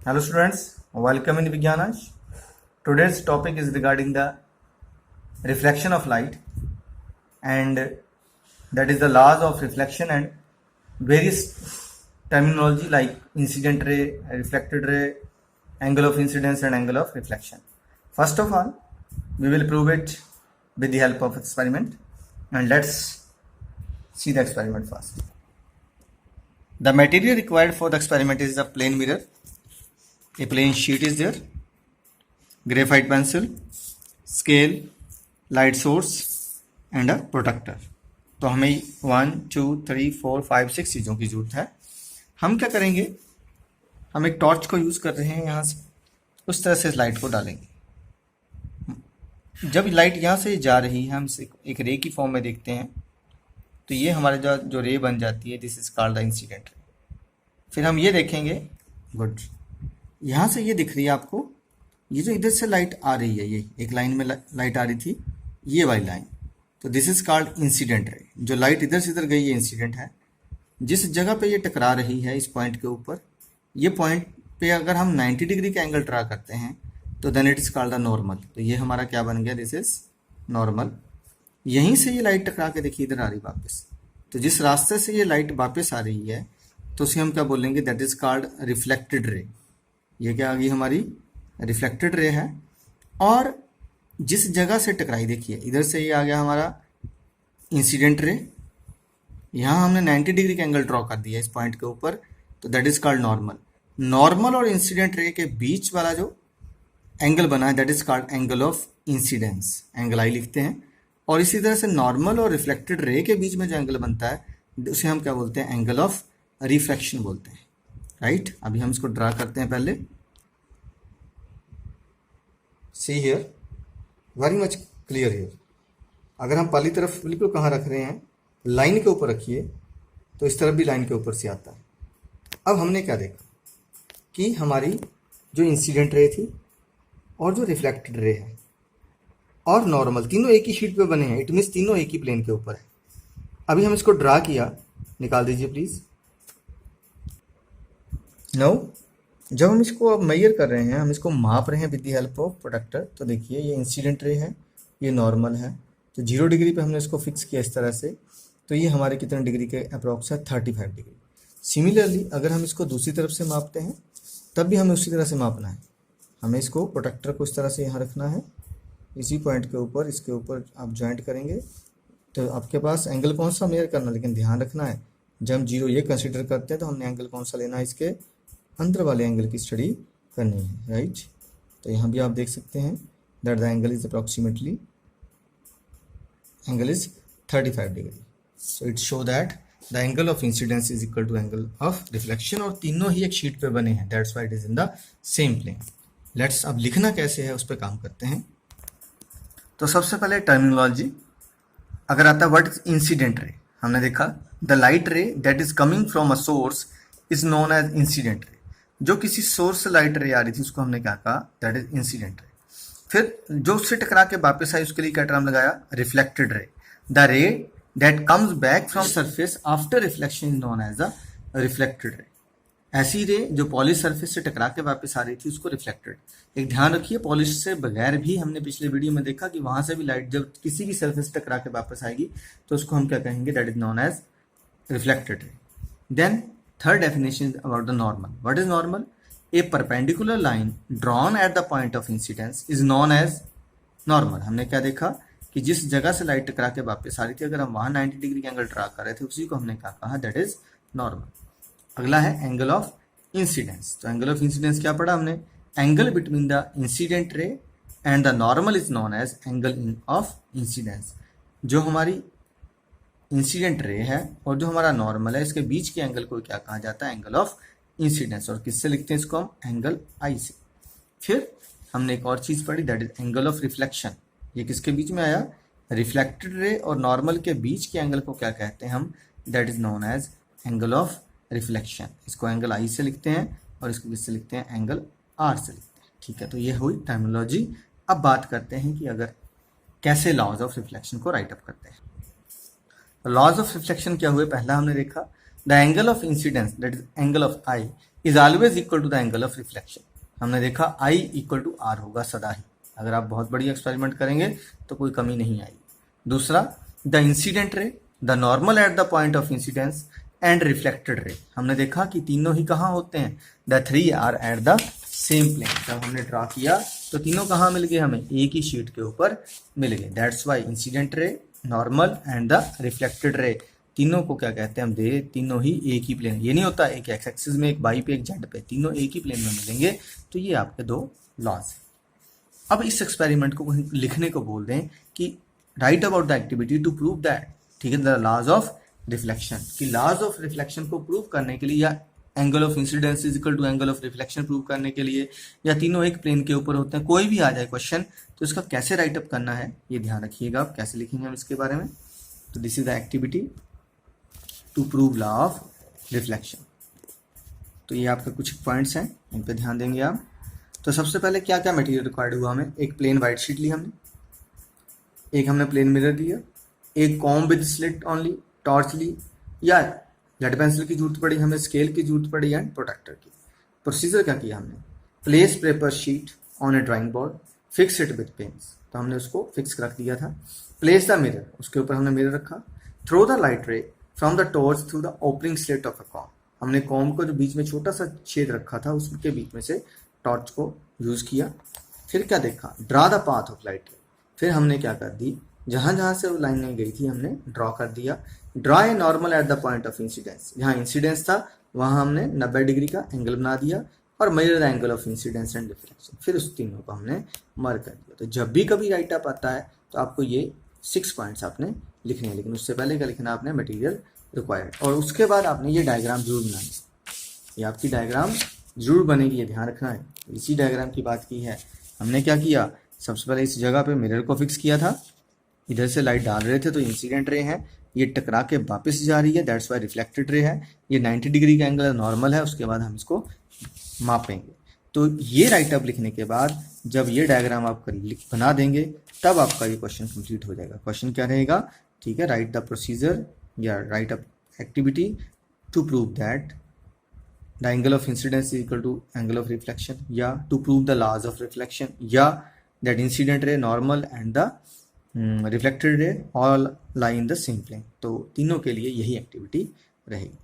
Hello students, welcome in Vigyanas. Today's topic is regarding the reflection of light, and that is the laws of reflection and various terminology like incident ray, reflected ray, angle of incidence and angle of reflection. First of all, we will prove it with the help of experiment, and let's see the experiment first. The material required for the experiment is a plane mirror. A plain sheet is there, graphite pencil, scale, light source and a protector. तो हमें 1, 2, 3, 4, 5, 6 चीज़ों की जरूरत है. हम क्या करेंगे, हम एक टॉर्च को यूज़ कर रहे हैं. यहाँ से उस तरह से इस लाइट को डालेंगे. जब लाइट यहाँ से जा रही है, हम इसे एक रे की फॉर्म में देखते हैं, तो ये हमारे जो रे बन जाती है, this is called the incident रे. फिर हम ये देखेंगे, गुड, यहाँ से ये दिख रही है आपको, ये जो इधर से लाइट आ रही है, ये एक लाइन में लाइट आ रही थी, ये वाली लाइन, तो this is called incident ray. जो लाइट इधर से इधर गई, ये इंसिडेंट है. जिस जगह पे ये टकरा रही है इस पॉइंट के ऊपर, ये पॉइंट पे अगर हम 90 डिग्री का एंगल ड्रा करते हैं, तो then it is called the normal. तो ये हमारा क्या बन गया, दिस इज नॉर्मल. यहीं से ये लाइट टकरा के देखिए इधर आ रही वापस, तो जिस रास्ते से ये लाइट वापस आ रही है, तो उसे हम क्या बोलेंगे, that is called reflected ray. ये क्या आ गई, हमारी रिफ्लेक्टेड रे है. और जिस जगह से टकराई, देखिए इधर से ये आ गया हमारा इंसिडेंट रे. यहाँ हमने 90 डिग्री का एंगल ड्रॉ कर दिया इस पॉइंट के ऊपर, तो that is called normal. Normal और इंसिडेंट रे के बीच वाला जो एंगल बना है, that is called angle of incidence, angle I लिखते हैं. और इसी तरह से नॉर्मल और रिफ्लेक्टेड रे के बीच में जो एंगल बनता है, उसे हम क्या बोलते हैं, एंगल ऑफ रिफ्लेक्शन बोलते हैं. राइट, अभी हम इसको ड्रा करते हैं. पहले see here, very much clear here. अगर हम पहली तरफ बिल्कुल कहाँ रख रहे हैं, लाइन के ऊपर रखिए, तो इस तरफ भी लाइन के ऊपर से आता है. अब हमने क्या देखा कि हमारी जो इंसिडेंट रे थी और जो रिफ्लेक्टेड रे है और नॉर्मल, तीनों एक ही शीट पे बने हैं. इट मीन्स तीनों एक ही प्लेन के ऊपर है. अभी हम इसको ड्रा किया, निकाल दीजिए प्लीज. नो, जब हम इसको अब मेजर कर रहे हैं, हम इसको माप रहे हैं विद द हेल्प ऑफ प्रोडक्टर. तो देखिए ये इंसिडेंट रे है, ये नॉर्मल है. तो 0 डिग्री पे हमने इसको फिक्स किया इस तरह से. तो ये हमारे कितने डिग्री के अप्रॉक्स है, 35 डिग्री. सिमिलरली अगर हम इसको दूसरी तरफ से मापते हैं, तब भी हमें उसी तरह से मापना है. हमें इसको प्रोडक्टर को इस तरह से यहाँ रखना है, इसी पॉइंट के ऊपर, इसके ऊपर आप ज्वाइंट करेंगे. तो आपके पास एंगल कौन सा मेजर करना, लेकिन ध्यान रखना है, जब हम 0 ये कंसिडर करते हैं, तो हमने एंगल कौन सा लेना है, इसके अंदर वाले एंगल की स्टडी करनी है. राइट, तो यहाँ भी आप देख सकते हैं that the angle is approximately, angle is 35 degree. So it show that the angle of incidence is equal to angle of reflection, और तीनों ही एक शीट पे बने हैं, that's why it is in the same plane. Let's अब लिखना कैसे है उस पर काम करते हैं. तो सबसे पहले टर्मिनोलॉजी, अगर आता है व्हाट इज इंसिडेंट रे, हमने देखा the light ray that is coming from a source is known as incident ray. जो किसी सोर्स से लाइट रे आ रही थी, उसको हमने क्या कहा, दैट इज इंसिडेंट रे. फिर जो उससे टकरा के वापस आई, उसके लिए क्या टर्म लगाया, reflected ray. The ray that comes back from surface after reflection is known as the reflected ray. ऐसी रे जो पॉलिश सरफेस से टकरा के वापस आ रही थी, उसको रिफ्लेक्टेड. एक ध्यान रखिए, पॉलिश से बगैर भी हमने पिछले वीडियो में देखा कि वहां से भी लाइट जब किसी भी सरफेस से टकरा के वापस आएगी, तो उसको हम क्या कहेंगे, that is known as reflected ray. Then third definition is about the normal. What is normal? A perpendicular line drawn at the point of incidence is known as normal. हमने क्या देखा कि जिस जगह से लाइट टकरा के वापस आ रही थी, अगर हम वहां 90 डिग्री का एंगल ड्रा कर रहे थे, उसी को हमने क्या कहा, दैट इज नॉर्मल. अगला है एंगल ऑफ इंसिडेंस. तो एंगल ऑफ इंसिडेंस क्या पढ़ा हमने, angle between the incident ray and the normal is known as angle of incidence. जो हमारी इंसिडेंट रे है और जो हमारा नॉर्मल है, इसके बीच के एंगल को क्या कहा जाता है, एंगल ऑफ इंसिडेंस. और किससे लिखते हैं इसको हम, एंगल आई से. फिर हमने एक और चीज पढ़ी, that is angle of reflection. ये किसके बीच में आया, रिफ्लेक्टेड रे और नॉर्मल के बीच के एंगल को क्या कहते हैं हम, that is known as angle of reflection. इसको एंगल आई से लिखते हैं और इसको किससे लिखते हैं, एंगल आर से लिखते हैं. ठीक है, तो ये हुई टर्मिनोलॉजी. अब बात करते हैं कि अगर कैसे लॉज ऑफ रिफ्लेक्शन को राइट अप करते हैं. लॉज ऑफ रिफ्लेक्शन क्या हुए, पहला हमने देखा the angle of incidence that is angle of I is always equal to the angle of reflection. हमने देखा I इक्वल टू R होगा सदा ही। अगर आप बहुत बड़ी एक्सपेरिमेंट करेंगे तो कोई कमी नहीं आएगी। दूसरा, the incident ray, the normal at the point of incidence and reflected ray. हमने देखा कि तीनों ही कहाँ होते हैं, the three are at the same plane. जब हमने ड्रा किया तो तीनों कहाँ मिल गए, हमें एक ही शीट के ऊपर मिल गए। That's why incident ray, normal and the reflected रे, तीनों को क्या कहते हैं हम, दे तीनों ही एक ही प्लेन। ये नहीं होता एक एक्स एक्सिस में, एक वाई पे, एक जेड पे, तीनों एक ही प्लेन में मिलेंगे। तो ये आपके दो लॉज हैं। अब इस एक्सपेरिमेंट को लिखने को बोल दें कि write about the activity to prove that, ठीक है, द लॉज ऑफ रिफ्लेक्शन। कि लॉज ऑफ रिफ्लेक्शन को प्रूव करने के लिए, या angle of incidence is equal to angle of reflection prove करने के लिए, या तीनों एक प्लेन के ऊपर होते हैं, कोई भी आ जाए क्वेश्चन, तो इसका कैसे राइट अप करना है ये ध्यान रखिएगा। आप कैसे लिखेंगे हम इसके बारे में। तो this is the activity to prove law of reflection. तो ये आपके कुछ पॉइंट्स हैं, इन पे ध्यान देंगे आप। तो सबसे पहले क्या क्या मटेरियल रिक्वायर्ड हुआ हमें, एक प्लेन वाइट शीट ली हमने, एक हमने प्लेन मिरर दिया, एक comb with slit only, torch ली, या लेड पेंसिल की जरूरत पड़ी, हमें स्केल की जरूरत पड़ी, एंड प्रोटेक्टर की। प्रोसीजर क्या किया हमने, place paper sheet on a drawing board, fix it with pins, तो हमने उसको फिक्स रख दिया था। प्लेस द मिरर, उसके ऊपर हमने मिरर रखा। Throw the light ray from the torch through the opening slit of a comb, हमने कॉम्ब को जो बीच में छोटा सा छेद रखा था उसके बीच में से टॉर्च को यूज किया। फिर क्या देखा, draw the path of light रे, फिर हमने क्या कर दी, जहां जहां से वो लाइन गई थी हमने ड्रॉ कर दिया। Draw a normal at the point of incidence, जहां इंसिडेंस था वहां हमने 90 डिग्री का एंगल बना दिया, और measure the angle of incidence and reflection, फिर उस तीनों को हमने मर्ज कर दिया। तो जब भी कभी राइट अप आता है तो आपको ये 6 पॉइंट्स आपने लिखने हैं, लेकिन उससे पहले क्या लिखना, आपने मटेरियल रिक्वायर्ड, और उसके बाद आपने ये डायग्राम जरूर बनानी है। ये आपकी डायग्राम जरूर बनेगी, ये ध्यान रखना है। इसी डायग्राम की बात की है। हमने क्या किया, सबसे पहले इस जगह पे मिरर को फिक्स किया था, इधर से लाइट डाल रहे थे तो इंसिडेंट रे है, ये टकरा के वापस जा रही है, दैट्स वाई रिफ्लेक्टेड रे है। ये 90 डिग्री का एंगल नॉर्मल है, उसके बाद हम इसको मापेंगे। तो ये राइट अप लिखने के बाद जब ये डायग्राम आप बना देंगे तब आपका ये क्वेश्चन कंप्लीट हो जाएगा। क्वेश्चन क्या रहेगा, ठीक है, राइट द प्रोसीजर या write up activity to prove that the angle of incidence is equal to angle of reflection, या to prove the laws of reflection, या that incident ray, normal and the reflected ray all lie in the same plane। तो तीनों के लिए यही activity रहेगी।